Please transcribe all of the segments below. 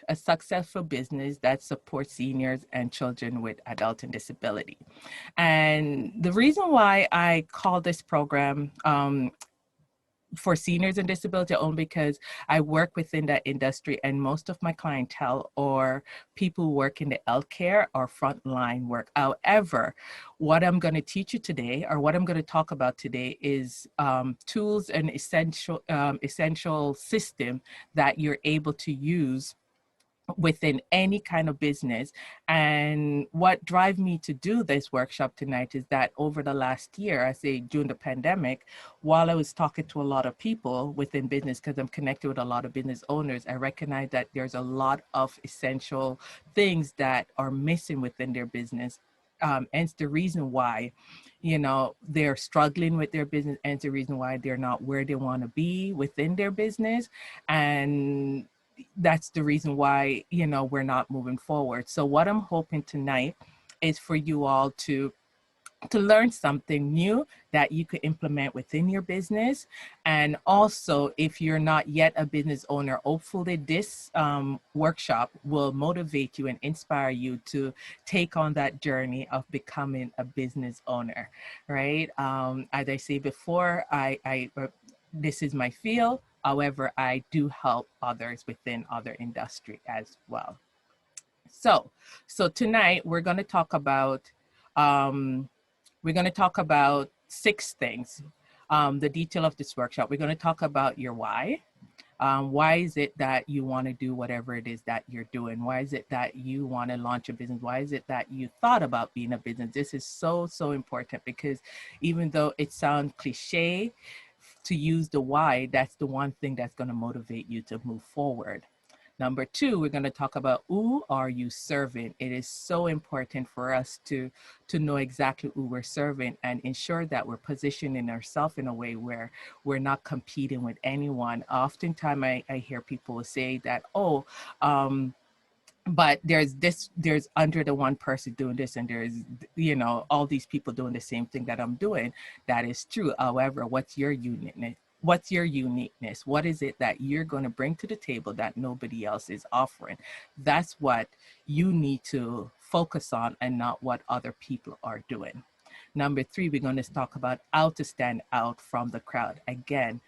a successful business that supports seniors and children with adult and disability. And the reason why I call this program for seniors and disability only because I work within that industry, and most of my clientele or people who work in the healthcare or frontline work. However, what I'm going to teach you today, or what I'm going to talk about today, is tools and essential system that you're able to use within any kind of business. And what drive me to do this workshop tonight is that over the last year, I say during the pandemic, while I was talking to a lot of people within business, because I'm connected with a lot of business owners, I recognize that there's a lot of essential things that are missing within their business. And it's the reason why, they're struggling with their business, and it's the reason why they're not where they want to be within their business. And that's the reason why, we're not moving forward. So what I'm hoping tonight is for you all to learn something new that you could implement within your business. And also, if you're not yet a business owner, hopefully this workshop will motivate you and inspire you to take on that journey of becoming a business owner, right? As I say before, this is my field. However, I do help others within other industry as well. So tonight um, we're going to talk about 6 things. The detail of this workshop. We're going to talk about your why. Why is it that you want to do whatever it is that you're doing? Why is it that you want to launch a business? Why is it that you thought about being a business? This is so, so important, because even though it sounds cliche to use the why, that's the one thing that's going to motivate you to move forward. Number 2, we're going to talk about who are you serving. It is so important for us to know exactly who we're serving and ensure that we're positioning ourselves in a way where we're not competing with anyone. Oftentimes I hear people say that, but there's under the one person doing this, and there's, all these people doing the same thing that I'm doing. That is true. However, what's your uniqueness? What's your uniqueness? What is it that you're going to bring to the table that nobody else is offering? That's what you need to focus on, and not what other people are doing. Number 3, we're going to talk about how to stand out from the crowd. Again,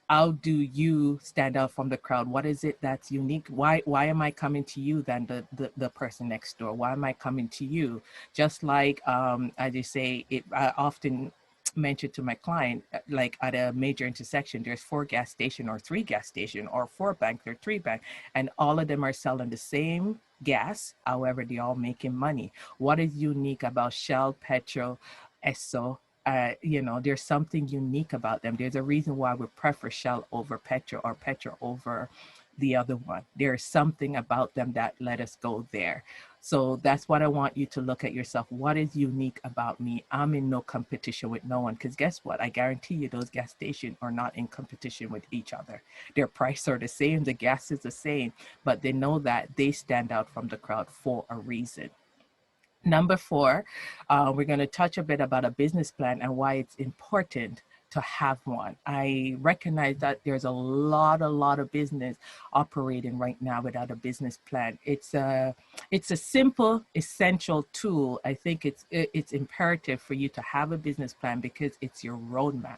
how do you stand out from the crowd? What is it that's unique? Why am I coming to you than the person next door? Why am I coming to you? Just like as you say, I often mention to my client, like at a major intersection, there's 4 gas station or 3 gas station, or 4 bank or 3 bank, and all of them are selling the same gas. However, they're all making money. What is unique about Shell, Petro, Esso? There's something unique about them. There's a reason why we prefer Shell over Petro, or Petro over the other one. There's something about them that let us go there. So that's what I want you to look at yourself. What is unique about me? I'm in no competition with no one, because guess what? I guarantee you those gas stations are not in competition with each other. Their prices are the same, the gas is the same, but they know that they stand out from the crowd for a reason. Number 4, we're going to touch a bit about a business plan and why it's important to have one. I recognize that there's a lot of business operating right now without a business plan. It's a simple, essential tool. I think it's imperative for you to have a business plan, because it's your roadmap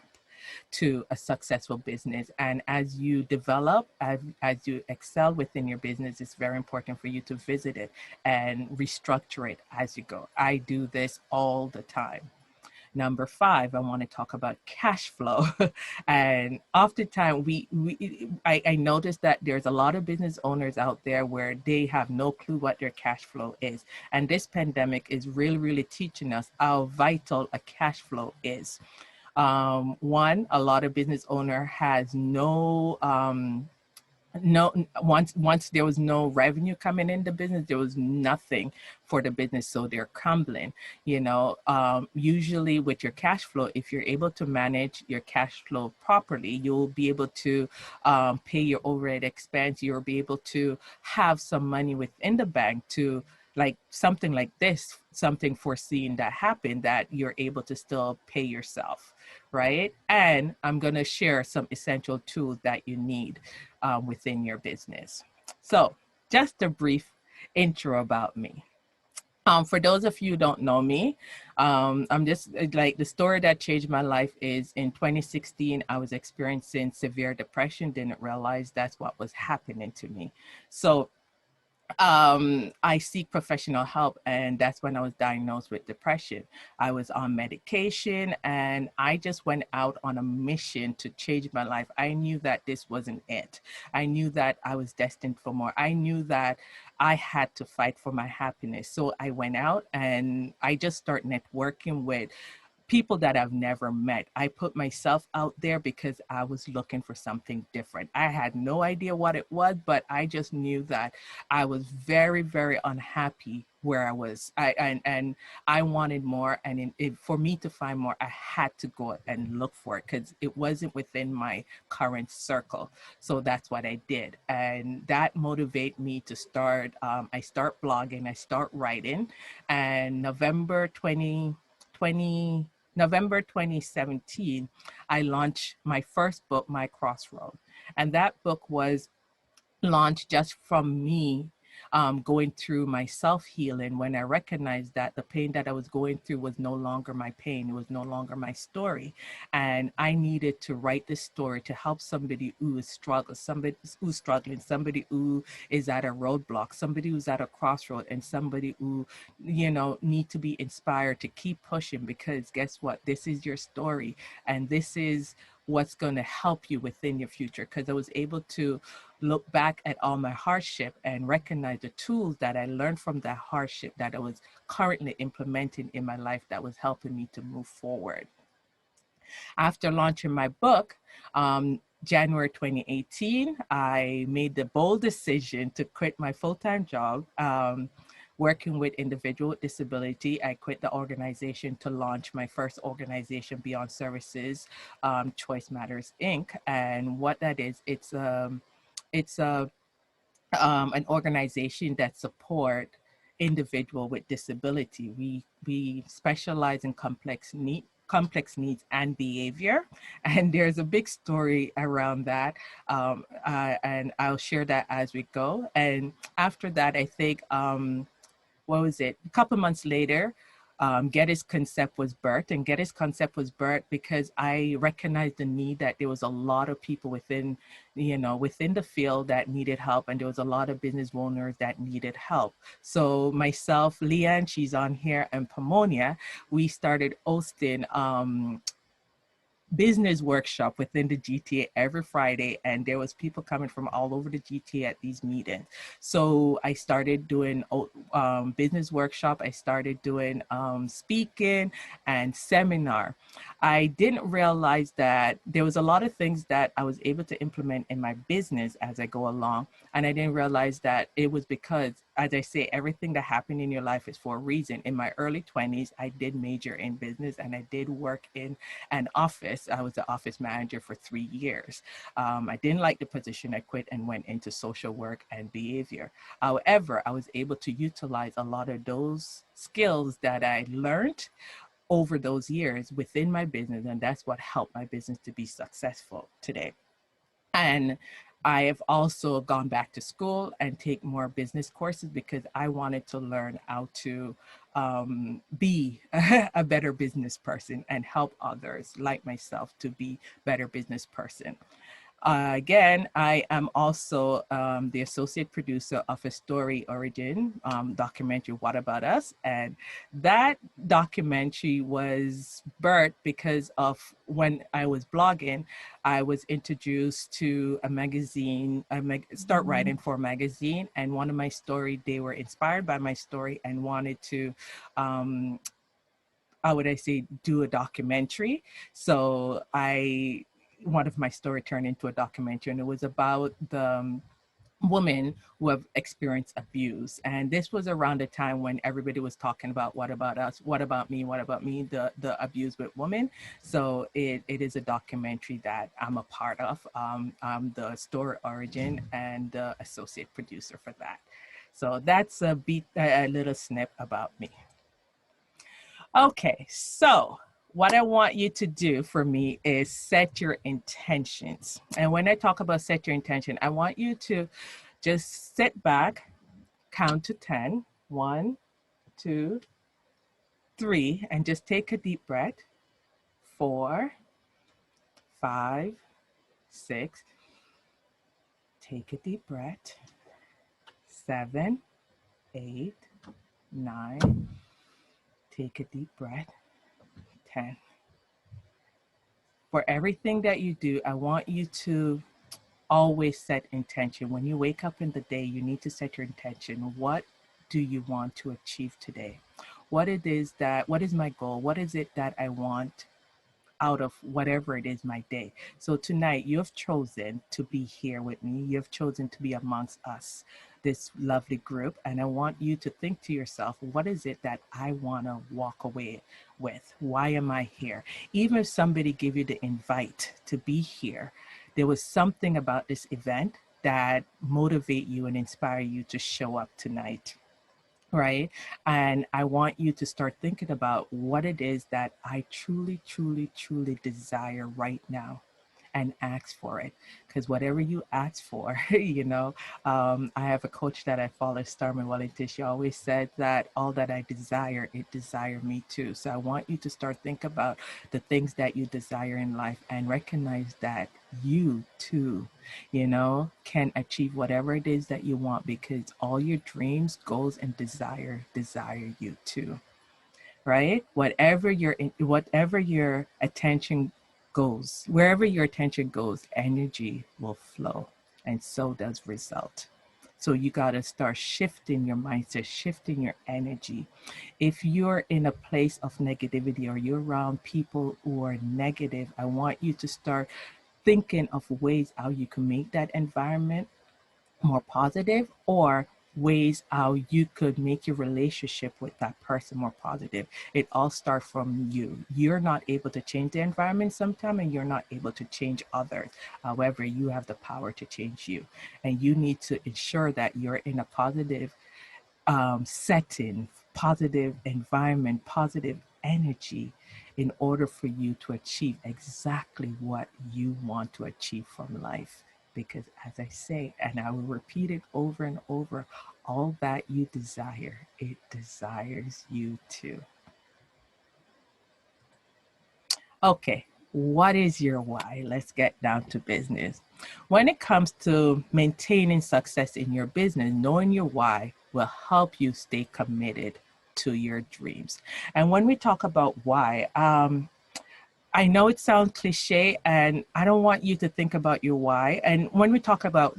to a successful business. And as you develop, as you excel within your business, it's very important for you to visit it and restructure it as you go. I do this all the time. Number 5, I want to talk about cash flow. And oftentimes I noticed that there's a lot of business owners out there where they have no clue what their cash flow is. And this pandemic is really, really teaching us how vital a cash flow is. One, a lot of business owner has once there was no revenue coming in the business, there was nothing for the business, so they're crumbling. Usually with your cash flow, if you're able to manage your cash flow properly, you'll be able to pay your overhead expense. You'll be able to have some money within the bank to, like something like this, something foreseen that happened, that you're able to still pay yourself, right? And I'm going to share some essential tools that you need within your business. So just a brief intro about me. For those of you who don't know me, I'm just like the story that changed my life is in 2016, I was experiencing severe depression, didn't realize that's what was happening to me. So I seek professional help, and that's when I was diagnosed with depression. I was on medication, and I just went out on a mission to change my life. I knew that this wasn't it. I knew that I was destined for more. I knew that I had to fight for my happiness. So I went out and I just started networking with people that I've never met. I put myself out there because I was looking for something different. I had no idea what it was, but I just knew that I was very, very unhappy where I was. And I wanted more. And for me to find more, I had to go and look for it because it wasn't within my current circle. So that's what I did. And that motivated me to start. I start blogging, I start writing. And November 2017, I launched my first book, My Crossroad. And that book was launched just from me going through my self-healing when I recognized that the pain that I was going through was no longer my pain. It was no longer my story. And I needed to write this story to help somebody who is struggling, somebody who's struggling, somebody who is at a roadblock, somebody who's at a crossroad, and somebody who, need to be inspired to keep pushing, because guess what? This is your story, and this is what's going to help you within your future. Because I was able to look back at all my hardship and recognize the tools that I learned from that hardship that I was currently implementing in my life that was helping me to move forward. After launching my book, January 2018, I made the bold decision to quit my full-time job, working with individuals with disability. I quit the organization to launch my first organization, Beyond Services, Choice Matters Inc. And what that is, it's an organization that support individual with disability. We specialize in complex needs and behavior, and there's a big story around that, and I'll share that as we go. And after that, I think what was it? A couple months later, Get His Concept was birthed, and Get His Concept was birthed because I recognized the need that there was a lot of people within the field that needed help, and there was a lot of business owners that needed help. So myself, Leanne, she's on here, and Pomonia, we started hosting business workshop within the GTA every Friday, and there was people coming from all over the GTA at these meetings. So I started doing business workshop. I started doing speaking and seminar. I didn't realize that there was a lot of things that I was able to implement in my business as I go along, and I didn't realize that it was because, as I say, everything that happened in your life is for a reason. In my early 20s, I did major in business, and I did work in an office. I was the office manager for 3 years. I didn't like the position. I quit and went into social work and behavior. However, I was able to utilize a lot of those skills that I learned over those years within my business, and that's what helped my business to be successful today. And I have also gone back to school and take more business courses because I wanted to learn how to be a better business person and help others like myself to be better business person. Again, I am also the associate producer of A Story Origin documentary, What About Us? And that documentary was birthed because of when I was blogging, I was introduced to a magazine, start writing for a magazine. And one of my story, they were inspired by my story and wanted to how would I say, do a documentary. So one of my story turned into a documentary, and it was about the women who have experienced abuse. And this was around the time when everybody was talking about what about us, what about me, the abuse with women. So it is a documentary that I'm a part of. I'm the story origin and the associate producer for that. So that's a little snip about me. Okay, so what I want you to do for me is set your intentions. And when I talk about set your intention, I want you to just sit back count to 10. 1, 2, 3, and just take a deep breath. 4, 5, 6. Take a deep breath. 7, 8, 9. Take a deep breath. 10. For everything that you do, I want you to always set intention. When you wake up in the day, you need to set your intention. What do you want to achieve today? What is my goal? What is it that I want out of whatever it is my day? So tonight you have chosen to be here with me. You have chosen to be amongst us, this lovely group. And I want you to think to yourself, what is it that I want to walk away with? Why am I here? Even if somebody gave you the invite to be here, there was something about this event that motivate you and inspire you to show up tonight, right? And I want you to start thinking about what it is that I truly, truly, truly desire right now, and ask for it. Because whatever you ask for, I have a coach that I follow, Starman Wellington. She always said that all that I desire, it desire me too. So I want you to start think about the things that you desire in life and recognize that you too, can achieve whatever it is that you want, because all your dreams, goals, and desire you too, right? Whatever your attention goes, wherever your attention goes, energy will flow, and so does result. So you got to start shifting your mindset, shifting your energy. If you're in a place of negativity or you're around people who are negative, I want you to start thinking of ways how you can make that environment more positive, or ways how you could make your relationship with that person more positive. It all starts from you. You're not able to change the environment sometimes, and you're not able to change others. However, you have the power to change you, and you need to ensure that you're in a positive setting, positive environment, positive energy, in order for you to achieve exactly what you want to achieve from life. Because as I say, and I will repeat it over and over, all that you desire, it desires you too. Okay, what is your why? Let's get down to business. When it comes to maintaining success in your business, knowing your why will help you stay committed to your dreams. And when we talk about why, I know it sounds cliche, and I don't want you to think about your why. And when we talk about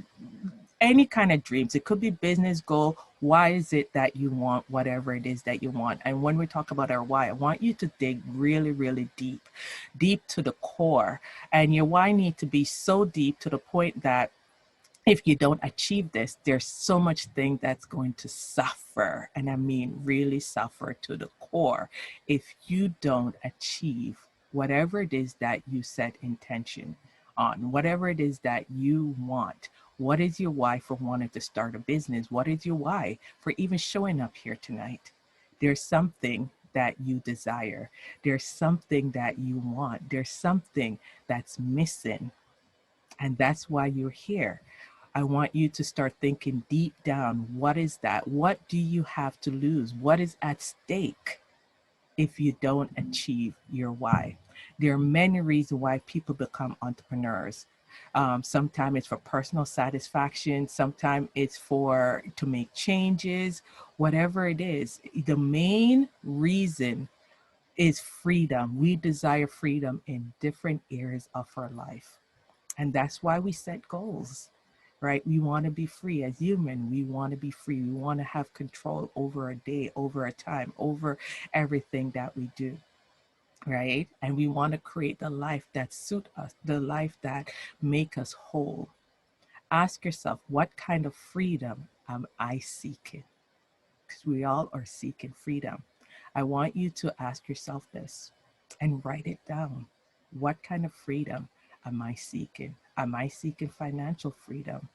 any kind of dreams, it could be business goal. Why is it that you want whatever it is that you want? And when we talk about our why, I want you to dig really, really deep, deep to the core. And your why need to be so deep to the point that if you don't achieve this, there's so much thing that's going to suffer. And I mean, really suffer to the core if you don't achieve whatever it is that you set intention on, whatever it is that you want. What is your why for wanting to start a business? What is your why for even showing up here tonight? There's something that you desire. There's something that you want. There's something that's missing. And that's why you're here. I want you to start thinking deep down, what is that? What do you have to lose? What is at stake if you don't achieve your why? There are many reasons why people become entrepreneurs. Sometimes it's for personal satisfaction. Sometimes it's for to make changes. Whatever it is, the main reason is freedom. We desire freedom in different areas of our life. And that's why we set goals, right? We want to be free as human. We want to be free. We want to have control over a day, over a time, over everything that we do, right? And we want to create the life that suit us, the life that make us whole. Ask yourself, what kind of freedom am I seeking? Because we all are seeking freedom. I want you to ask yourself this and write it down. What kind of freedom am I seeking? Am I seeking financial freedom?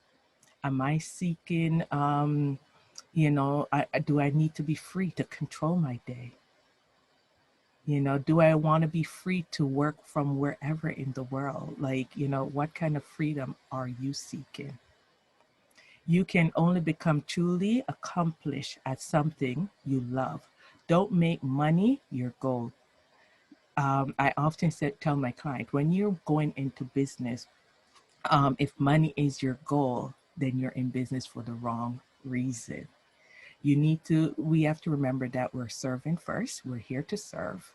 Am I seeking, do I need to be free to control my day? Do I want to be free to work from wherever in the world? Like, what kind of freedom are you seeking? You can only become truly accomplished at something you love. Don't make money your goal. I often tell my client, when you're going into business, if money is your goal, then you're in business for the wrong reason. We have to remember that we're serving first. We're here to serve.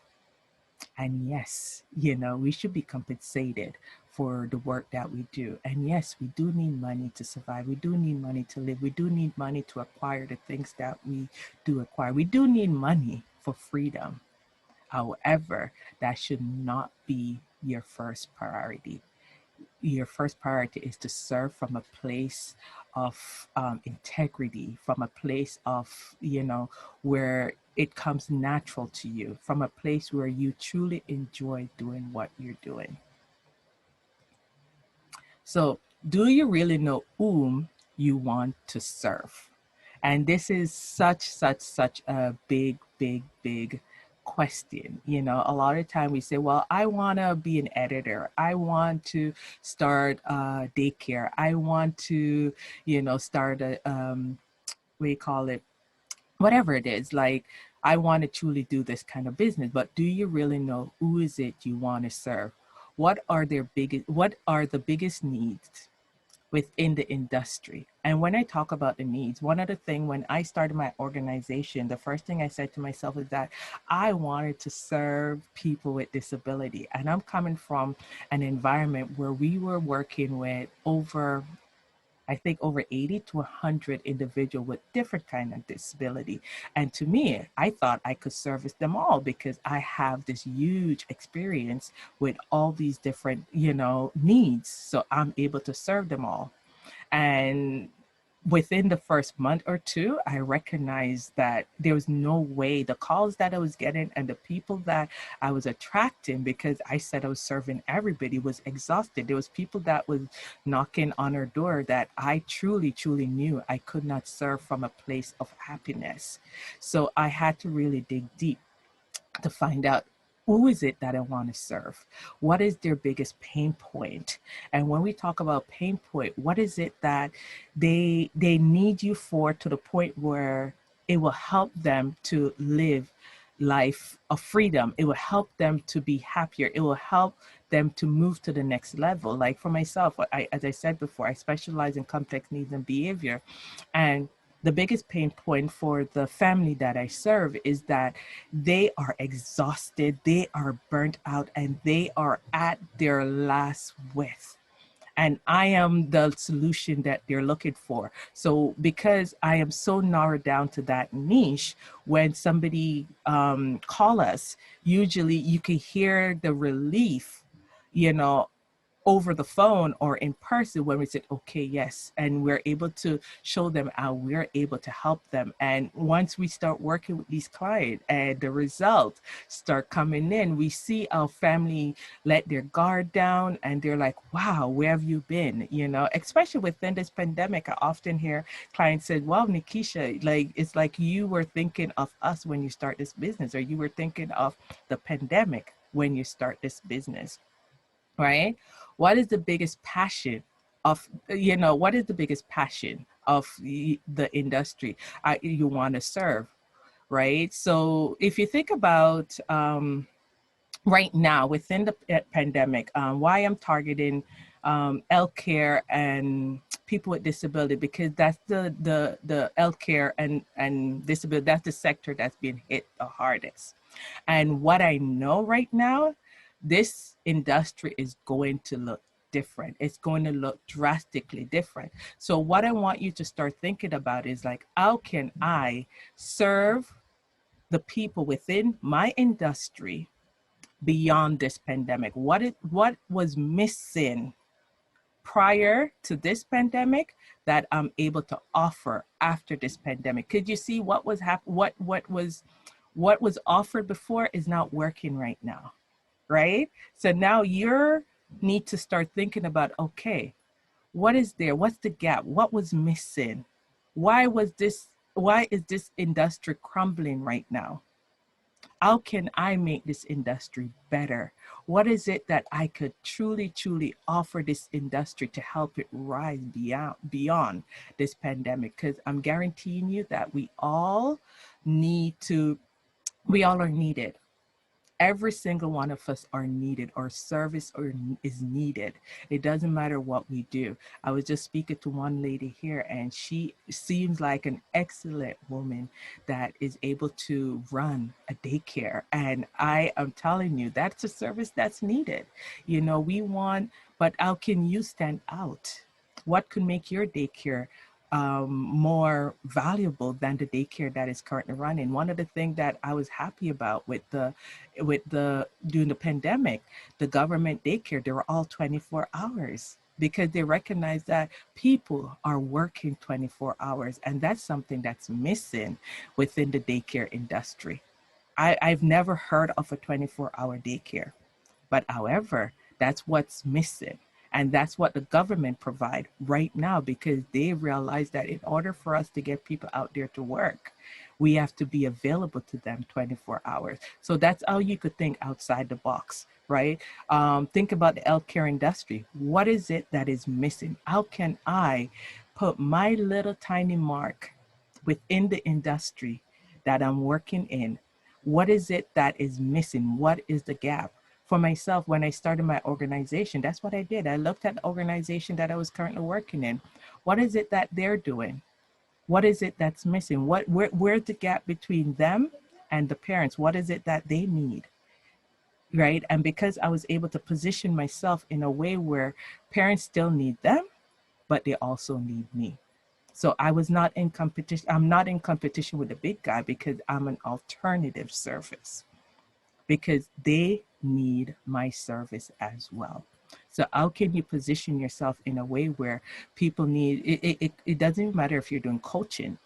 And yes, we should be compensated for the work that we do. And yes, we do need money to survive. We do need money to live. We do need money to acquire the things that we do acquire. We do need money for freedom. However, that should not be your first priority. Your first priority is to serve from a place of integrity, from a place of, where it comes natural to you, from a place where you truly enjoy doing what you're doing. So, do you really know whom you want to serve? And this is such a big question. A lot of time we say, well, I want to be an editor. I want to start a daycare. I want to, start a, what do you call it? Whatever it is, like, I want to truly do this kind of business. But do you really know who is it you want to serve? What are the biggest needs within the industry? And when I talk about the needs, one other thing, when I started my organization, the first thing I said to myself is that I wanted to serve people with disability. And I'm coming from an environment where we were working with over 80 to 100 individuals with different kind of disability. And to me, I thought I could service them all because I have this huge experience with all these different, needs. So I'm able to serve them all. And within the first month or two, I recognized that there was no way the calls that I was getting and the people that I was attracting, because I said I was serving everybody, was exhausted. There was people that was knocking on our door that I truly knew I could not serve from a place of happiness. So I had to really dig deep to find out, who is it that I want to serve? What is their biggest pain point? And when we talk about pain point, what is it that they need you for, to the point where it will help them to live life of freedom? It will help them to be happier. It will help them to move to the next level. Like for myself, as I said before, I specialize in complex needs and behavior. And the biggest pain point for the family that I serve is that they are exhausted, they are burnt out, and they are at their last width. And I am the solution that they're looking for. So because I am so narrowed down to that niche, when somebody call us, usually you can hear the relief, you know, over the phone or in person, when we said, okay, yes, and we're able to show them how we're able to help them. And once we start working with these clients and the results start coming in, we see our family let their guard down and they're like, wow, where have you been? Especially within this pandemic, I often hear clients say, wow, Nikisha, like, it's like you were thinking of us when you start this business, or you were thinking of the pandemic when you start this business. Right? What is the biggest passion what is the biggest passion of the industry you want to serve? Right? So if you think about right now within the pandemic, why I'm targeting healthcare and people with disability, because that's the healthcare and disability, that's the sector that's been hit the hardest. And what I know right now, this industry is going to look different. It's going to look drastically different. So what I want you to start thinking about is like, how can I serve the people within my industry beyond this pandemic? What was missing prior to this pandemic that I'm able to offer after this pandemic? Could you see what was what was offered before is not working right now, right? So now you need to start thinking about, okay, what is there? What's the gap? What was missing? Why is this industry crumbling right now? How can I make this industry better? What is it that I could truly, truly offer this industry to help it rise beyond this pandemic? Because I'm guaranteeing you that need to, we all are needed. Every single one of us are needed. Our service is needed. It doesn't matter what we do. I was just speaking to one lady here, and she seems like an excellent woman that is able to run a daycare. And I am telling you, that's a service that's needed. You know, we want, but how can you stand out? What could make your daycare more valuable than the daycare that is currently running? One of the things that I was happy about with the during the pandemic, the government daycare, they were all 24 hours because they recognize that people are working 24 hours, and that's something that's missing within the daycare industry. I've never heard of a 24-hour daycare. But however, that's what's missing. And that's what the government provide right now, because they realize that in order for us to get people out there to work, we have to be available to them 24 hours. So that's how you could think outside the box, right? Think about the healthcare industry. What is it that is missing? How can I put my little tiny mark within the industry that I'm working in? What is it that is missing? What is the gap? For myself, when I started my organization, that's what I did. I looked at the organization that I was currently working in. What is it that they're doing? What is it that's missing? Where's the gap between them and the parents? What is it that they need? Right? And because I was able to position myself in a way where parents still need them, but they also need me. So I was not in competition. I'm not in competition with the big guy because I'm an alternative service, because they need my service as well. So how can you position yourself in a way where people need it doesn't matter if you're doing coaching,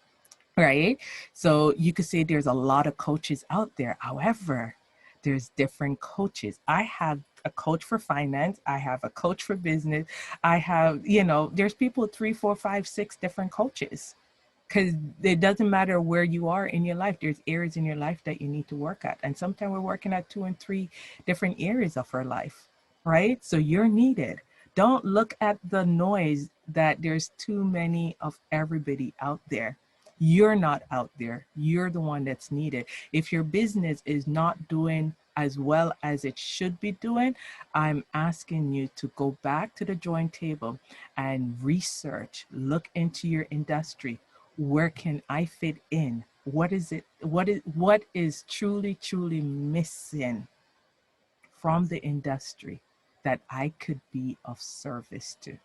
right? So you could say there's a lot of coaches out there. However, there's different coaches. I have a coach for finance. I have a coach for business. I have, there's people, 3, 4, 5, 6 different coaches, because it doesn't matter where you are in your life. There's areas in your life that you need to work at. And sometimes we're working at 2 and 3 different areas of our life, right? So you're needed. Don't look at the noise that there's too many of everybody out there. You're not out there. You're the one that's needed. If your business is not doing as well as it should be doing, I'm asking you to go back to the drawing table and research, look into your industry. Where can I fit in? What is it? What is truly, truly missing from the industry that I could be of service to?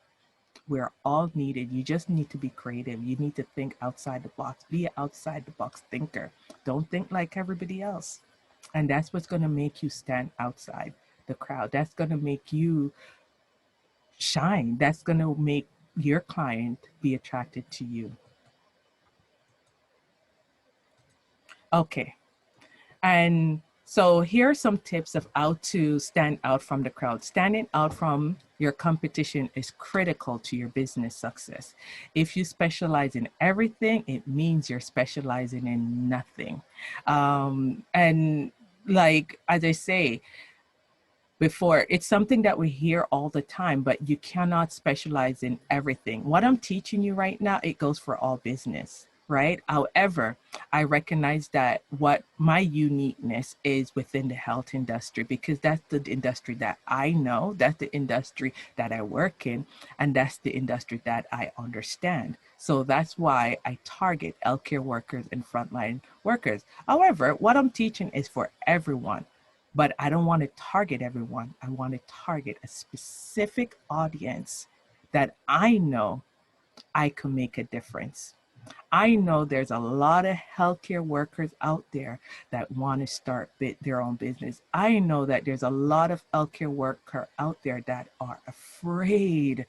We're all needed. You just need to be creative. You need to think outside the box. Be an outside the box thinker. Don't think like everybody else. And that's what's going to make you stand outside the crowd. That's going to make you shine. That's going to make your client be attracted to you. Okay. And so here are some tips of how to stand out from the crowd. Standing out from your competition is critical to your business success. If you specialize in everything, it means you're specializing in nothing. And like, as I say before, it's something that we hear all the time, but you cannot specialize in everything. What I'm teaching you right now, it goes for all business, right? However, I recognize that what my uniqueness is within the health industry, because that's the industry that I know, that's the industry that I work in, and that's the industry that I understand. So that's why I target healthcare workers and frontline workers. However, what I'm teaching is for everyone, but I don't want to target everyone. I want to target a specific audience that I know I can make a difference. I know there's a lot of healthcare workers out there that want to start their own business. I know that there's a lot of healthcare workers out there that are afraid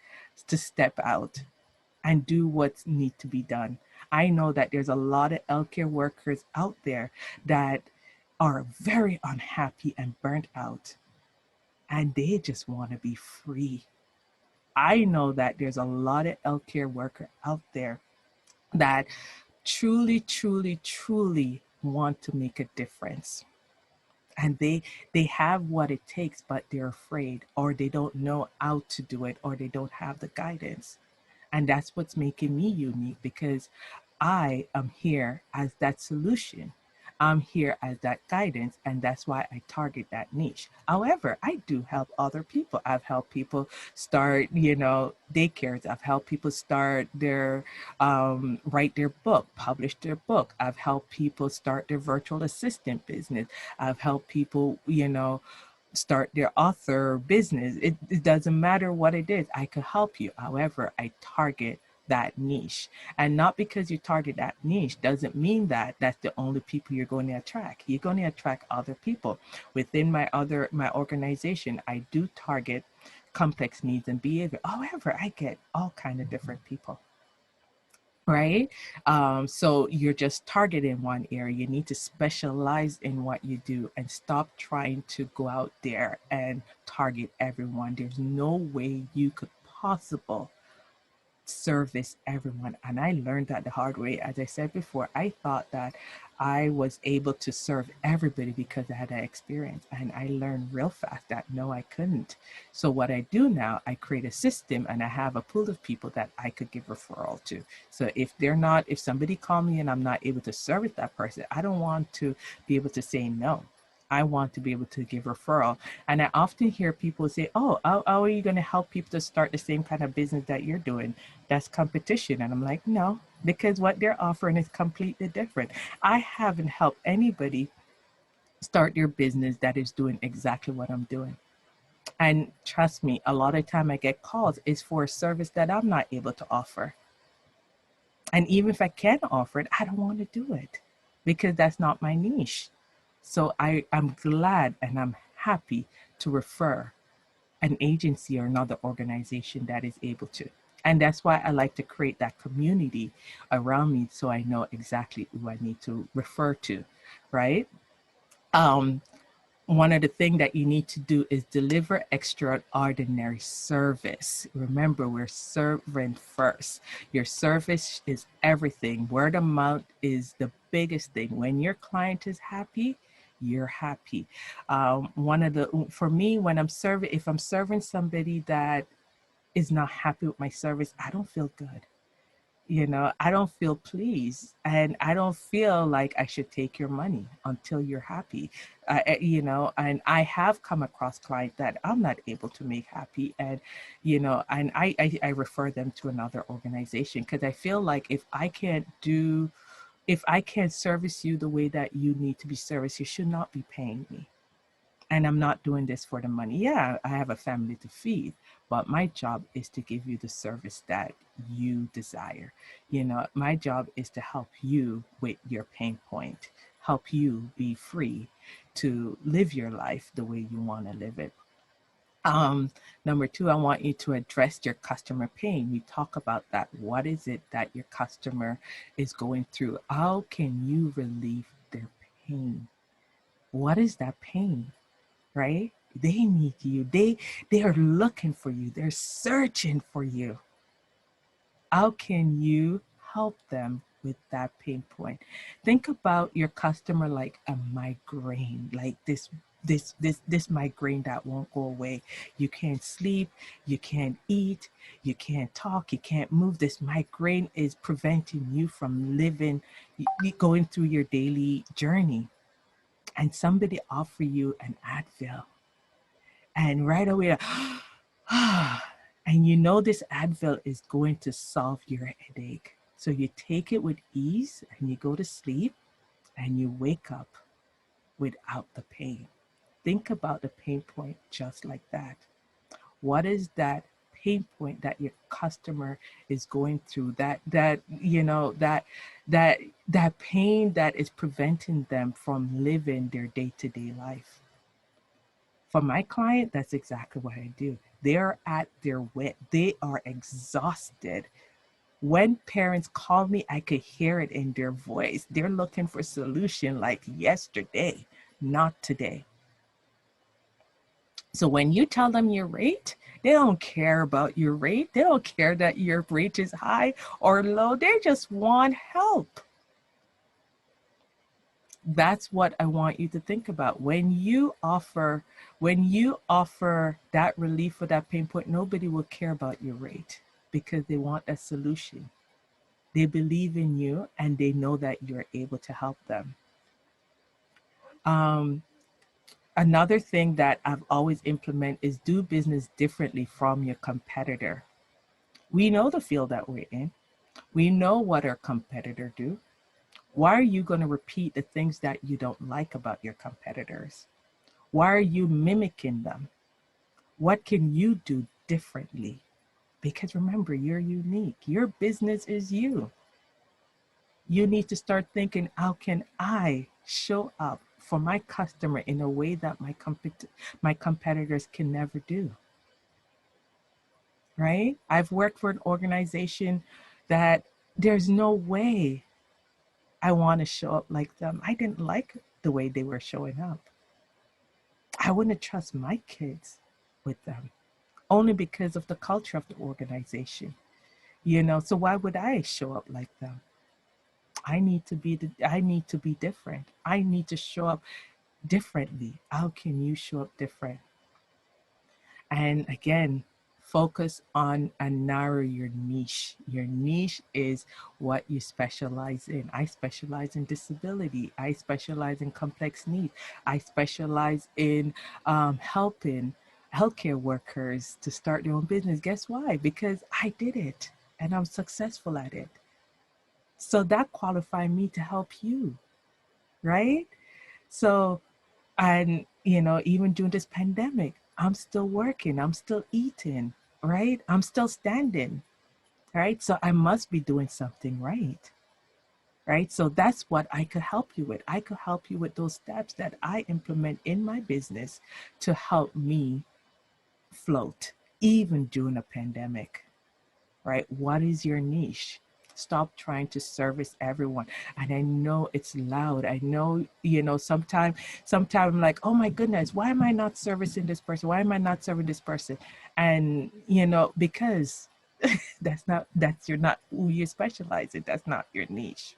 to step out and do what needs to be done. I know that there's a lot of healthcare workers out there that are very unhappy and burnt out, and they just want to be free. I know that there's a lot of healthcare worker out there that truly, truly, truly want to make a difference. and they have what it takes, but they're afraid, or they don't know how to do it, or they don't have the guidance. And that's what's making me unique, because I am here as that solution. I'm here as that guidance, and that's why I target that niche. However, I do help other people. I've helped people start, daycares. I've helped people start their, write their book, publish their book. I've helped people start their virtual assistant business. I've helped people, start their author business. It doesn't matter what it is, I could help you. However, I target that niche. And not because you target that niche doesn't mean that that's the only people you're going to attract. You're going to attract other people. Within my organization, I do target complex needs and behavior. However, I get all kind of different people. Right? So you're just targeting one area. You need to specialize in what you do and stop trying to go out there and target everyone. There's no way you could possible service everyone. And I learned that the hard way. As I said before, I thought that I was able to serve everybody because I had that experience. And I learned real fast that no, I couldn't. So what I do now, I create a system and I have a pool of people that I could give referral to. So if somebody call me and I'm not able to service that person, I don't want to be able to say no. I want to be able to give referral. And I often hear people say, oh, how are you going to help people to start the same kind of business that you're doing? That's competition. And I'm like, no, because what they're offering is completely different. I haven't helped anybody start their business that is doing exactly what I'm doing. And trust me, a lot of time I get calls is for a service that I'm not able to offer. And even if I can offer it, I don't want to do it because that's not my niche. So I'm glad and I'm happy to refer an agency or another organization that is able to. And that's why I like to create that community around me so I know exactly who I need to refer to, right? Um, One of the things that you need to do is deliver extraordinary service. Remember, we're serving first. Your service is everything. Word of mouth is the biggest thing. When your client is happy, you're happy. For me, when if I'm serving somebody that is not happy with my service, I don't feel good. I don't feel pleased, and I don't feel like I should take your money until you're happy. And I have come across clients that I'm not able to make happy, and I refer them to another organization because I feel like if I can't service you the way that you need to be serviced, you should not be paying me. And I'm not doing this for the money. Yeah, I have a family to feed, but my job is to give you the service that you desire. My job is to help you with your pain point, help you be free to live your life the way you want to live it. Number two, I want you to address your customer pain. We talk about that. What is it that your customer is going through? How can you relieve their pain? What is that pain? Right? They need you. They are looking for you. They're searching for you. How can you help them with that pain point? Think about your customer like a migraine, like this migraine that won't go away. You can't sleep, you can't eat, you can't talk, you can't move. This migraine is preventing you from going through your daily journey. And somebody offer you an Advil, and right away, and this Advil is going to solve your headache. So you take it with ease and you go to sleep and you wake up without the pain. Think about the pain point just like that. What is that pain point that your customer is going through, that pain that is preventing them from living their day-to-day life? For my client, that's exactly what I do. They're at their wit. They are exhausted. When parents call me, I could hear it in their voice. They're looking for a solution like yesterday, not today. So when you tell them your rate, they don't care about your rate. They don't care that your rate is high or low. They just want help. That's what I want you to think about. When you offer that relief for that pain point, nobody will care about your rate because they want a solution. They believe in you and they know that you're able to help them. Um, Another thing that I've always implemented is do business differently from your competitor. We know the field that we're in. We know what our competitor do. Why are you going to repeat the things that you don't like about your competitors? Why are you mimicking them? What can you do differently? Because remember, you're unique. Your business is you. You need to start thinking, how can I show up for my customer in a way that my competitors can never do? Right? I've worked for an organization that there's no way I want to show up like them. I didn't like the way they were showing up. I wouldn't trust my kids with them only because of the culture of the organization. So why would I show up like them? I need to be different. I need to show up differently. How can you show up different? And again, focus on and narrow your niche. Your niche is what you specialize in. I specialize in disability. I specialize in complex needs. I specialize in helping healthcare workers to start their own business. Guess why? Because I did it and I'm successful at it. So that qualified me to help you, right? So, and even during this pandemic, I'm still working, I'm still eating, right? I'm still standing, right? So I must be doing something right, right? So that's what I could help you with. I could help you with those steps that I implement in my business to help me float, even during a pandemic, right? What is your niche? Stop trying to service everyone. And I know it's loud. I know, sometimes I'm like, oh my goodness, why am I not servicing this person? Why am I not serving this person? And, because you're not who you specialize in. That's not your niche.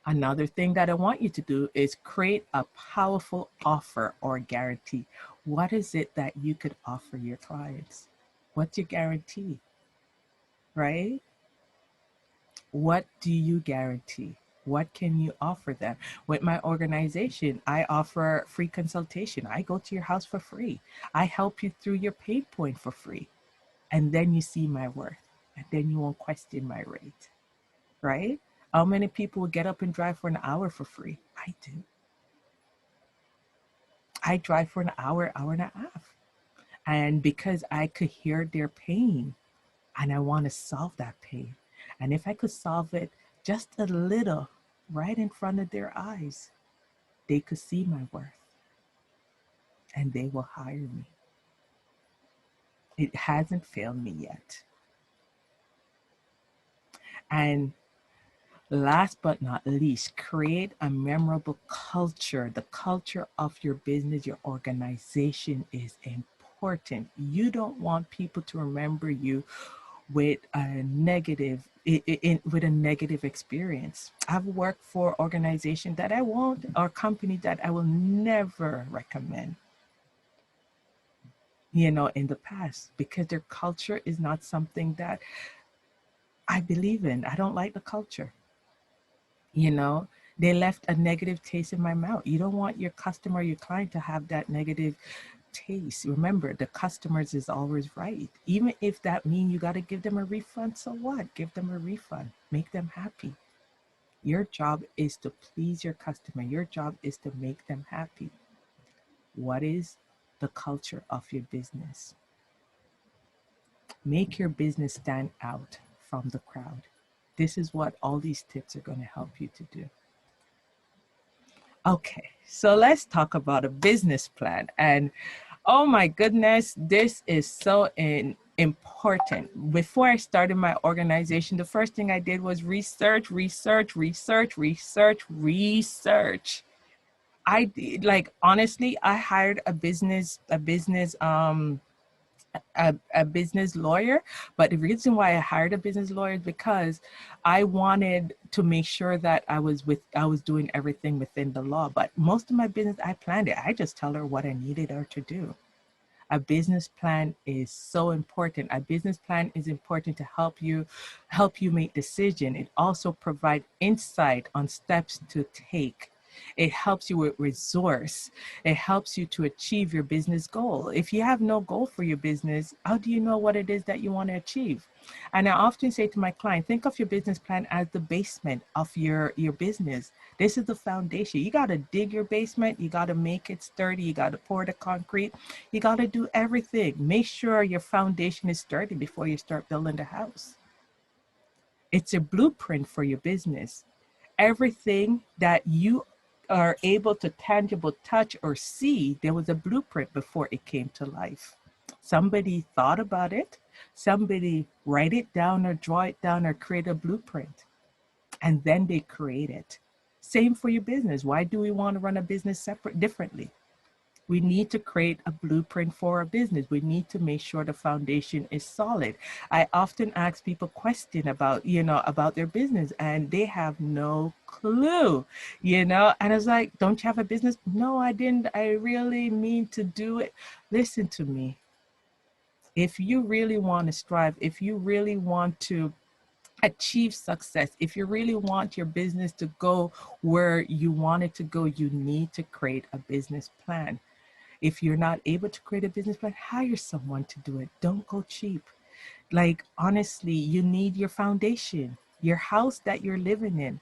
Another thing that I want you to do is create a powerful offer or guarantee. What is it that you could offer your clients? What's your guarantee? Right? What do you guarantee? What can you offer them? With my organization, I offer free consultation. I go to your house for free. I help you through your pain point for free. And then you see my worth. And then you won't question my rate. Right? How many people will get up and drive for an hour for free? I do. I drive for an hour, hour and a half. And because I could hear their pain and I want to solve that pain. And if I could solve it just a little right in front of their eyes, they could see my worth and they will hire me. It hasn't failed me yet. And last but not least, create a memorable culture. The culture of your business, your organization is important. You don't want people to remember you with a negative experience. I've worked for organizations that I won't, or companies that I will never recommend, in the past, because their culture is not something that I believe in. I don't like the culture. They left a negative taste in my mouth. You don't want your customer, your client to have that negative taste. Remember, the customers is always right. Even if that means you got to give them a refund, so what? Give them a refund. Make them happy. Your job is to please your customer. Your job is to make them happy. What is the culture of your business? Make your business stand out from the crowd. This is what all these tips are going to help you to do. Okay, so let's talk about a business plan. And oh my goodness, this is so important. Before I started my organization, the first thing I did was research. I like, honestly, I hired a business a business lawyer, but the reason why I hired a business lawyer is because I wanted to make sure that I was doing everything within the law. But most of my business, I planned it. I just tell her what I needed her to do. A business plan is so important. A business plan is important to help you make decision. It also provide insight on steps to take. It helps you with resource. It helps you to achieve your business goal. If you have no goal for your business, how do you know what it is that you want to achieve? And I often say to my client, think of your business plan as the basement of your business. This is the foundation. You got to dig your basement. You got to make it sturdy. You got to pour the concrete. You got to do everything. Make sure your foundation is sturdy before you start building the house. It's a blueprint for your business. Everything that you are able to tangible touch or see, there was a blueprint before it came to life. Somebody thought about it. Somebody write it down or draw it down or create a blueprint. And then they create it. Same for your business. Why do we want to run a business differently? We need to create a blueprint for our business. We need to make sure the foundation is solid. I often ask people questions about, about their business, and they have no clue, and I was like, don't you have a business? No, I didn't. I really mean to do it. Listen to me. If you really want to strive, if you really want to achieve success, if you really want your business to go where you want it to go, you need to create a business plan. If you're not able to create a business plan, hire someone to do it. Don't go cheap. Like, honestly, you need your foundation. Your house that you're living in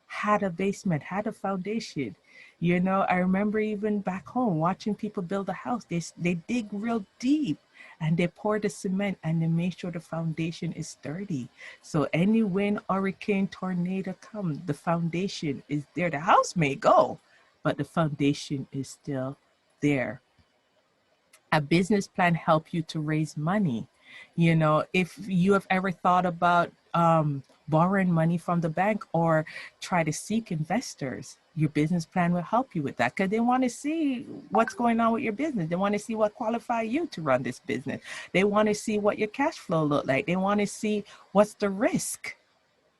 had a basement, had a foundation. I remember even back home watching people build a house. They dig real deep and they pour the cement and they make sure the foundation is sturdy. So any wind, hurricane, tornado come, the foundation is there. The house may go, but the foundation is still there. A business plan help you to raise money. If you have ever thought about borrowing money from the bank or try to seek investors, your business plan will help you with that, because they want to see what's going on with your business. They want to see what qualify you to run this business. They want to see what your cash flow look like. They want to see what's the risk.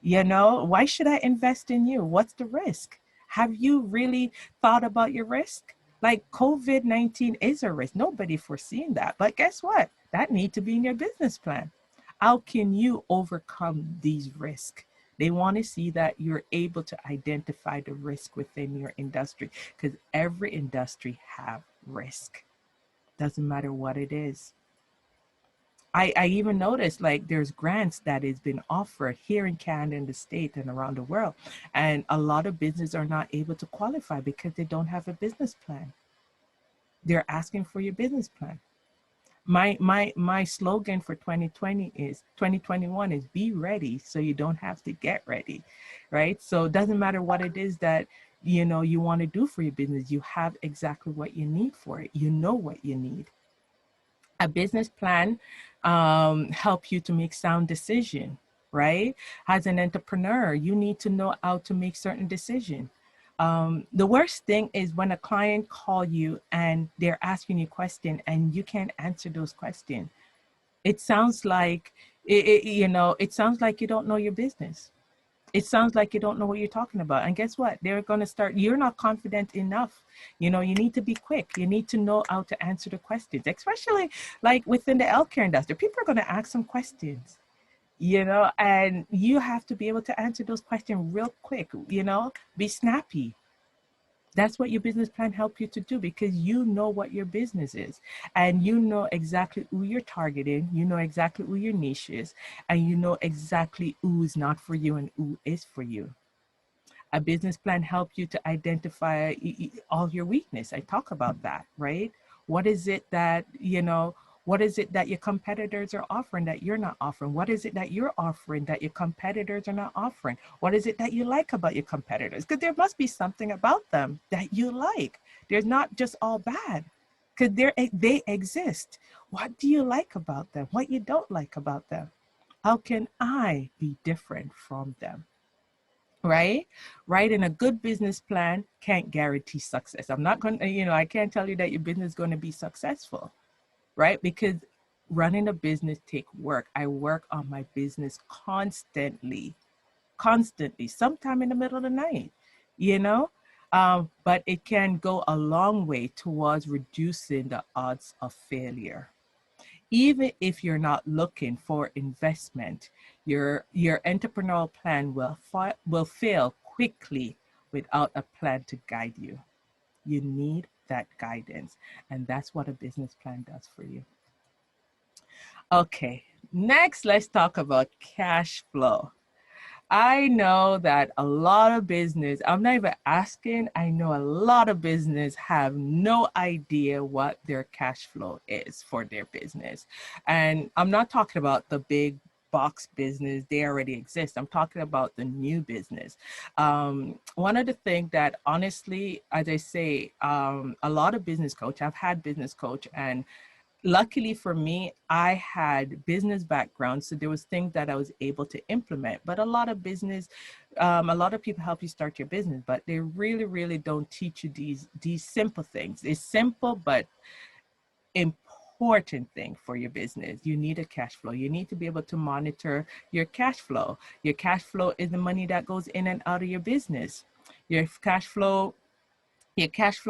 Why should I invest in you? What's the risk? Have you really thought about your risk? Like, COVID-19 is a risk. Nobody foreseen that. But guess what? That needs to be in your business plan. How can you overcome these risks? They want to see that you're able to identify the risk within your industry, because every industry have risk. Doesn't matter what it is. I even noticed, like, there's grants that has been offered here in Canada, in the States, and around the world. And a lot of businesses are not able to qualify because they don't have a business plan. They're asking for your business plan. My slogan for 2021 is be ready so you don't have to get ready, right? So it doesn't matter what it is that you want to do for your business. You have exactly what you need for it. You know what you need. A business plan help you to make sound decision, right? As an entrepreneur, you need to know how to make certain decision. The worst thing is when a client call you and they're asking you question and you can't answer those questions. It sounds like it sounds like you don't know your business. It sounds like you don't know what you're talking about. And guess what? They're going to start, you're not confident enough. You need to be quick. You need to know how to answer the questions, especially like within the healthcare industry. People are going to ask some questions, and you have to be able to answer those questions real quick, be snappy. That's what your business plan help you to do, because you know what your business is and you know exactly who you're targeting. You know exactly who your niche is, and you know exactly who is not for you and who is for you. A business plan help you to identify all your weakness. I talk about that, right? What is it that, what is it that your competitors are offering that you're not offering? What is it that you're offering that your competitors are not offering? What is it that you like about your competitors? Because there must be something about them that you like. There's not just all bad, because they exist. What do you like about them? What you don't like about them? How can I be different from them? Right? Writing a good business plan can't guarantee success. I'm not going to, I can't tell you that your business is going to be successful. right? Because running a business take work. I work on my business constantly, sometime in the middle of the night, you know? But it can go a long way towards reducing the odds of failure. Even if you're not looking for investment, your entrepreneurial plan will fail quickly without a plan to guide you. You need that guidance, and that's what a business plan does for you. Okay, next let's talk about cash flow. I know that a lot of business, I'm not even asking, I know a lot of business have no idea what their cash flow is for their business. And I'm not talking about the big box business, they already exist. I'm talking about the new business. One of the things that honestly, as I say, a lot of business coach, I've had business coach, and luckily for me, I had business background, so there was things that I was able to implement. But a lot of business, a lot of people help you start your business, but they really don't teach you these simple things. It's simple but important thing for your business. You need a cash flow. You need to be able to monitor your cash flow. Your cash flow is the money that goes in and out of your business. Your cash flow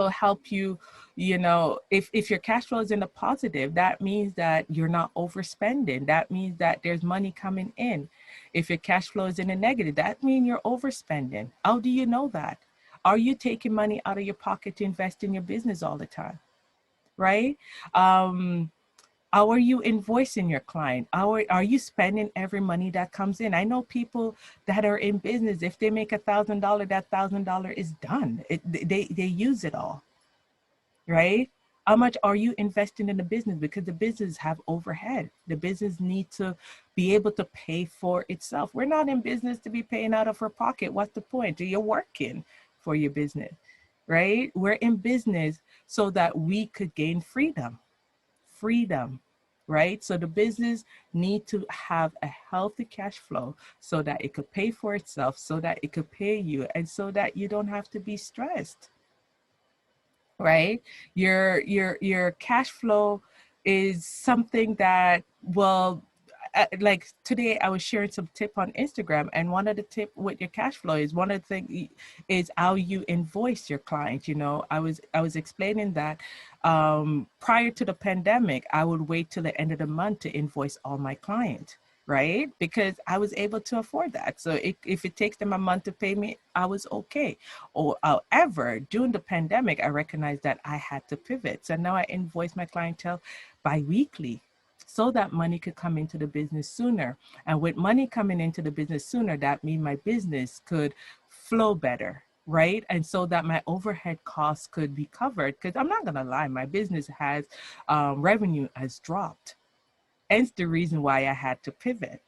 help you, if your cash flow is in the positive, that means that you're not overspending. That means that there's money coming in. If your cash flow is in the negative, that means you're overspending. How do you know that? Are you taking money out of your pocket to invest in your business all the time? Right? um how are you invoicing your client? Are you spending every money that comes in? I know people that are in business, if they make $1,000, that $1,000 is done. They use it all, right? How much are you investing in the business? Because the business have overhead. The business needs to be able to pay for itself. We're not in business to be paying out of our pocket. What's the point? You're working for your business, right? We're in business so that we could gain freedom, right? So the business need to have a healthy cash flow so that it could pay for itself, so that it could pay you, and so that you don't have to be stressed, right? Your cash flow is something that will, like today I was sharing some tip on Instagram, and one of the tip with your cash flow is, one of the things is how you invoice your client. I was explaining that prior to the pandemic, I would wait till the end of the month to invoice all my clients, right? Because I was able to afford that. So if it takes them a month to pay me, I was okay. Or however, during the pandemic, I recognized that I had to pivot. So now I invoice my clientele bi-weekly, so that money could come into the business sooner. And with money coming into the business sooner, that means my business could flow better, right? And so that my overhead costs could be covered. Because I'm not going to lie, my business has revenue has dropped. Hence the reason why I had to pivot.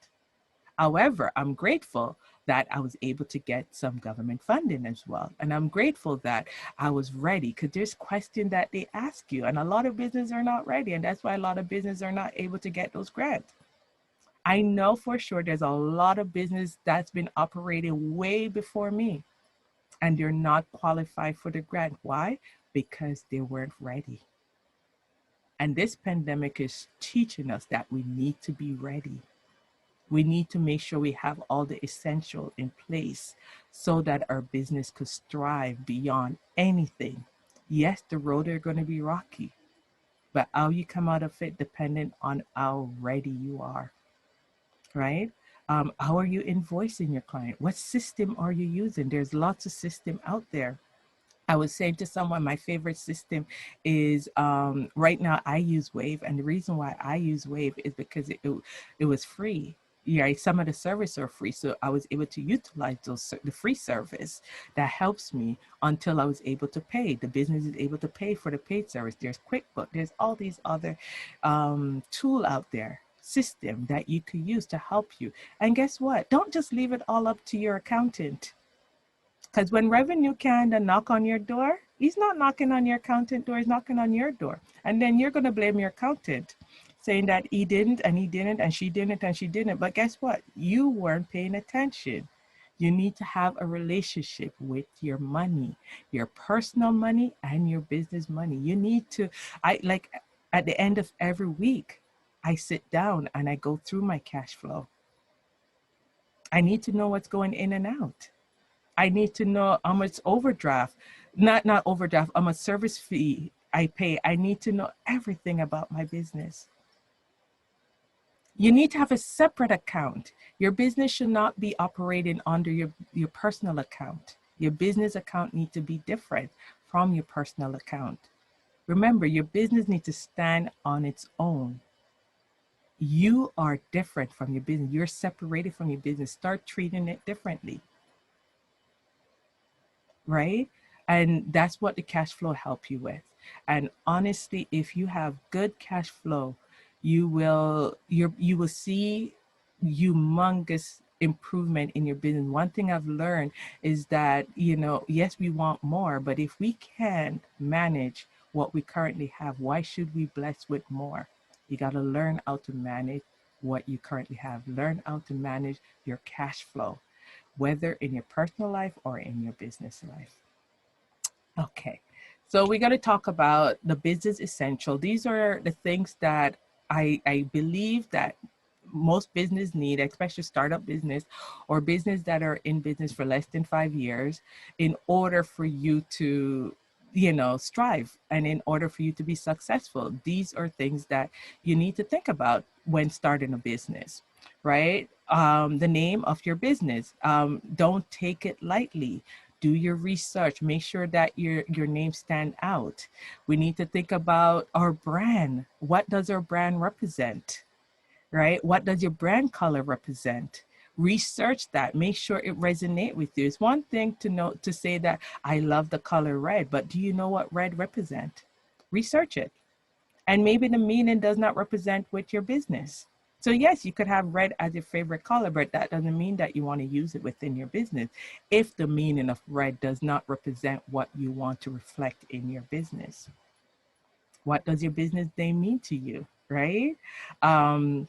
However, I'm grateful that I was able to get some government funding as well. And I'm grateful that I was ready, because there's questions that they ask you, and a lot of businesses are not ready. And that's why a lot of businesses are not able to get those grants. I know for sure there's a lot of business that's been operating way before me, and they're not qualified for the grant. Why? Because they weren't ready. And this pandemic is teaching us that we need to be ready. We need to make sure we have all the essential in place so that our business could strive beyond anything. Yes, the road are going to be rocky, but how you come out of it dependent on how ready you are, right? How are you invoicing your client? What system are you using? There's lots of system out there. I was saying to someone, my favorite system is right now I use Wave, and the reason why I use Wave is because it was free. Yeah, some of the services are free, so I was able to utilize the free service that helps me until I was able to pay. The business is able to pay for the paid service. There's QuickBook. There's all these other tool out there, system that you could use to help you. And guess what? Don't just leave it all up to your accountant. Because when revenue kind of knock on your door, he's not knocking on your accountant door, he's knocking on your door. And then you're going to blame your accountant, saying that he didn't, and he didn't, and she didn't, and she didn't. But guess what? You weren't paying attention. You need to have a relationship with your money, your personal money and your business money. You need to, I like, At the end of every week, I sit down and I go through my cash flow. I need to know what's going in and out. I need to know how much overdraft, not overdraft, how much service fee I pay. I need to know everything about my business. You need to have a separate account. Your business should not be operating under your personal account. Your business account needs to be different from your personal account. Remember, your business needs to stand on its own. You are different from your business. You're separated from your business. Start treating it differently, right? And that's what the cash flow help you with. And honestly, if you have good cash flow, you will see humongous improvement in your business. One thing I've learned is that, yes, we want more, but if we can manage what we currently have, why should we bless with more? You got to learn how to manage what you currently have. Learn how to manage your cash flow, whether in your personal life or in your business life. Okay, so we're going to talk about the business essential. These are the things that I believe that most business need, especially startup business or business that are in business for less than 5 years, in order for you to, strive and in order for you to be successful. These are things that you need to think about when starting a business, right? The name of your business. Don't take it lightly. Do your research. Make sure that your name stand out. We need to think about our brand. What does our brand represent? Right? What does your brand color represent? Research that. Make sure it resonates with you. It's one thing to know to say that I love the color red, but do you know what red represent? Research it. And maybe the meaning does not represent with your business. So yes, you could have red as your favorite color, but that doesn't mean that you want to use it within your business if the meaning of red does not represent what you want to reflect in your business. What does your business name mean to you, right? Um,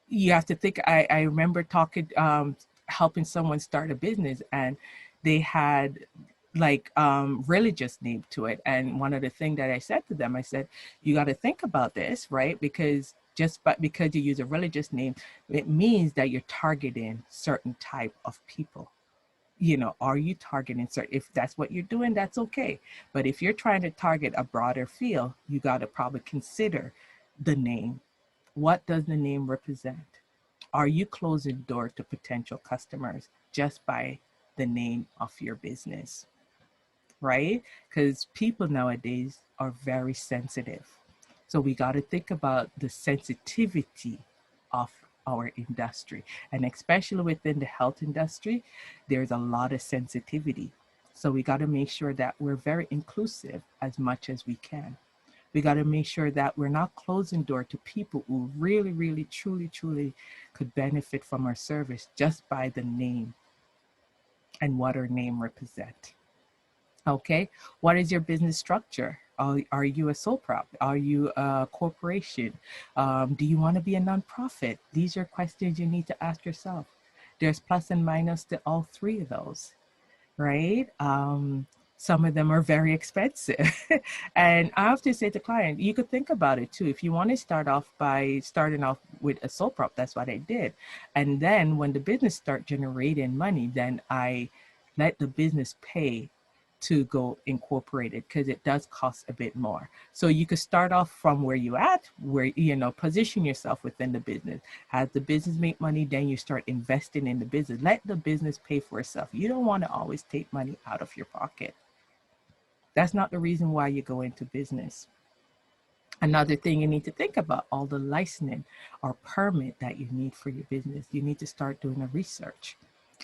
you have to think, I remember talking, helping someone start a business, and they had like religious name to it. And one of the things that I said to them, I said, you got to think about this, right? Because because you use a religious name, it means that you're targeting certain type of people. Are you targeting certain, if that's what you're doing, that's okay. But if you're trying to target a broader field, you got to probably consider the name. What does the name represent? Are you closing the door to potential customers just by the name of your business? Right? Because people nowadays are very sensitive. So we got to think about the sensitivity of our industry. And especially within the health industry, there's a lot of sensitivity. So we got to make sure that we're very inclusive as much as we can. We got to make sure that we're not closing door to people who really, really, truly, truly could benefit from our service just by the name and what our name represent. Okay, what is your business structure? Are you a sole prop? Are you a corporation? Do you want to be a nonprofit? These are questions you need to ask yourself. There's plus and minus to all three of those, right? Some of them are very expensive. And I have to say to client, you could think about it too. If you want to start off by starting off with a sole prop, that's what I did. And then when the business start generating money, then I let the business pay to go incorporated because it does cost a bit more. So you could start off from where you at, where, position yourself within the business. As the business make money, then you start investing in the business. Let the business pay for itself. You don't want to always take money out of your pocket. That's not the reason why you go into business. Another thing you need to think about, all the licensing or permit that you need for your business. You need to start doing a research.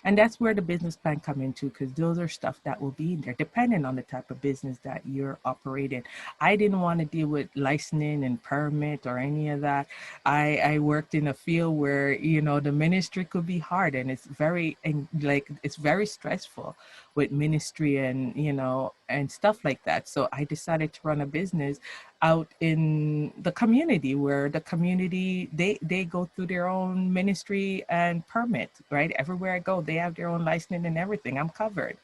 And that's where the business plan come into, because those are stuff that will be in there depending on the type of business that you're operating. I didn't want to deal with licensing and permit or any of that. I worked in a field where, the ministry could be hard, and it's very stressful with ministry and, and stuff like that. So I decided to run a business out in the community, where the community, they go through their own ministry and permit, right? Everywhere I go, they have their own licensing and everything. I'm covered.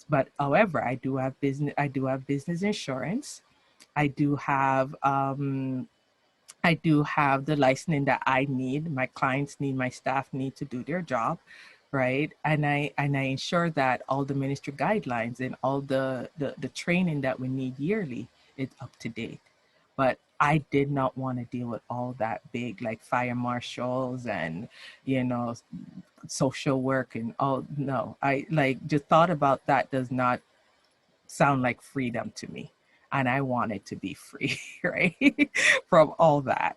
But however, I do have business insurance. I do have I do have the licensing that I need, my clients need, my staff need to do their job, right? And I ensure that all the ministry guidelines and all the training that we need yearly is up to date. But I did not want to deal with all that big like fire marshals and you know social work and all. No, I like just thought about that does not sound like freedom to me. And I wanted to be free, right? From all that,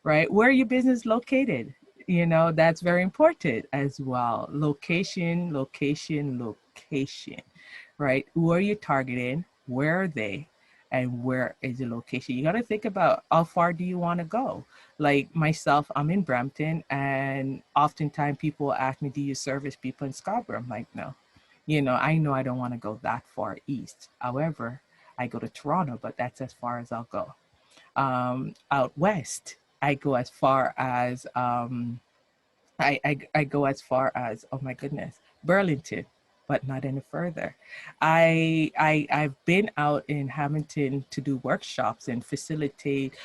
right? Where are your business located? You know, that's very important as well. Location, location, location, right? Who are you targeting? Where are they? And where is the location? You got to think about how far do you want to go? Like myself, I'm in Brampton, and oftentimes people ask me, do you service people in Scarborough? I'm like, no, I know I don't want to go that far east. However, I go to Toronto, but that's as far as I'll go. Out west, I go as far as I go as far as, oh my goodness, Burlington, but not any further. I've been out in Hamilton to do workshops and facilitate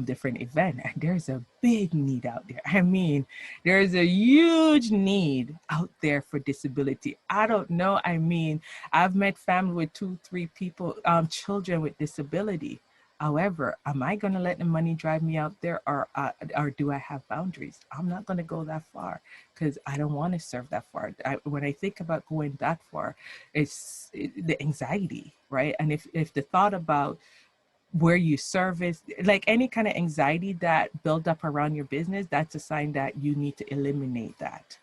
different events, and there's a big need out there. I mean, there's a huge need out there for disability. I don't know. I mean, I've met family with two, three people, children with disability. However, am I going to let the money drive me out there, or do I have boundaries? I'm not going to go that far because I don't want to serve that far. When I think about going that far, the anxiety, right? And if the thought about where you service, like any kind of anxiety that build up around your business, that's a sign that you need to eliminate that,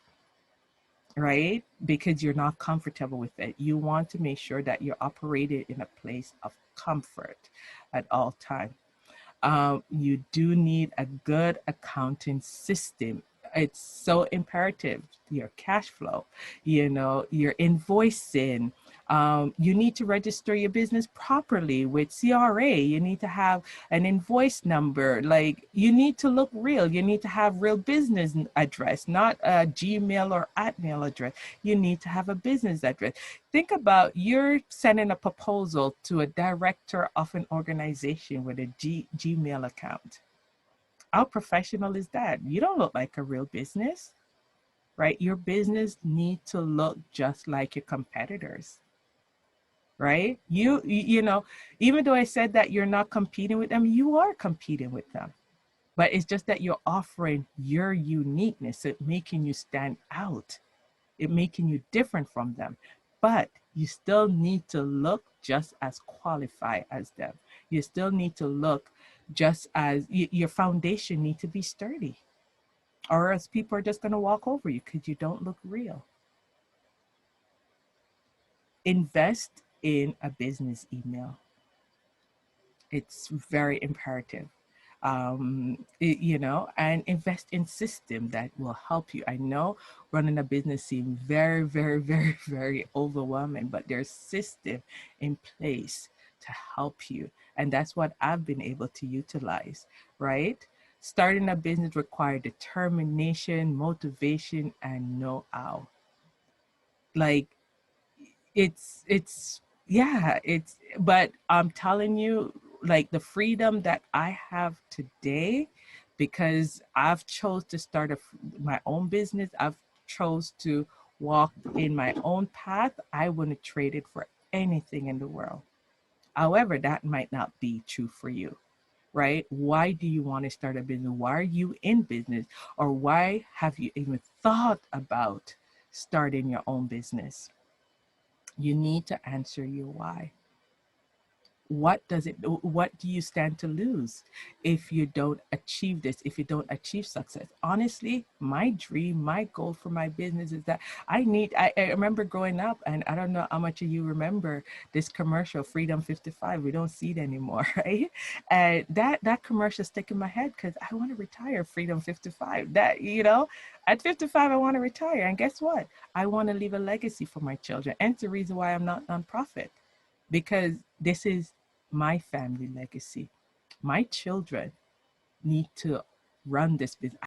right? Because you're not comfortable with it. You want to make sure that you're operated in a place of comfort at all times. You do need a good accounting system. It's so imperative. Your cash flow, your invoicing. You need to register your business properly with CRA. You need to have an invoice number. Like you need to look real. You need to have real business address, not a Gmail or @mail address. You need to have a business address. Think about you're sending a proposal to a director of an organization with a Gmail account. How professional is that? You don't look like a real business, right? Your business needs to look just like your competitors, right? Even though I said that you're not competing with them, you are competing with them. But it's just that you're offering your uniqueness, it making you stand out, it making you different from them. But you still need to look just as qualified as them. You still need to look just as your foundation need to be sturdy, or else people are just going to walk over you because you don't look real. Invest in a business email. It's very imperative. And invest in system that will help you. I know running a business seems very, very, very, very overwhelming, but there's system in place to help you. And that's what I've been able to utilize, right? Starting a business requires determination, motivation, and know-how. Like but I'm telling you, like the freedom that I have today, because I've chose to start my own business, I've chose to walk in my own path, I wouldn't trade it for anything in the world. However, that might not be true for you, right? Why do you want to start a business? Why are you in business? Or why have you even thought about starting your own business? You need to answer your why. What do you stand to lose if you don't achieve this, if you don't achieve success? Honestly, my dream, my goal for my business is that I remember growing up, and I don't know how much of you remember this commercial, Freedom 55. We don't see it anymore, right? And that commercial stuck in my head because I want to retire Freedom 55. At 55, I want to retire. And guess what? I want to leave a legacy for my children. And it's the reason why I'm not nonprofit, because this is my family legacy. My children need to run this business.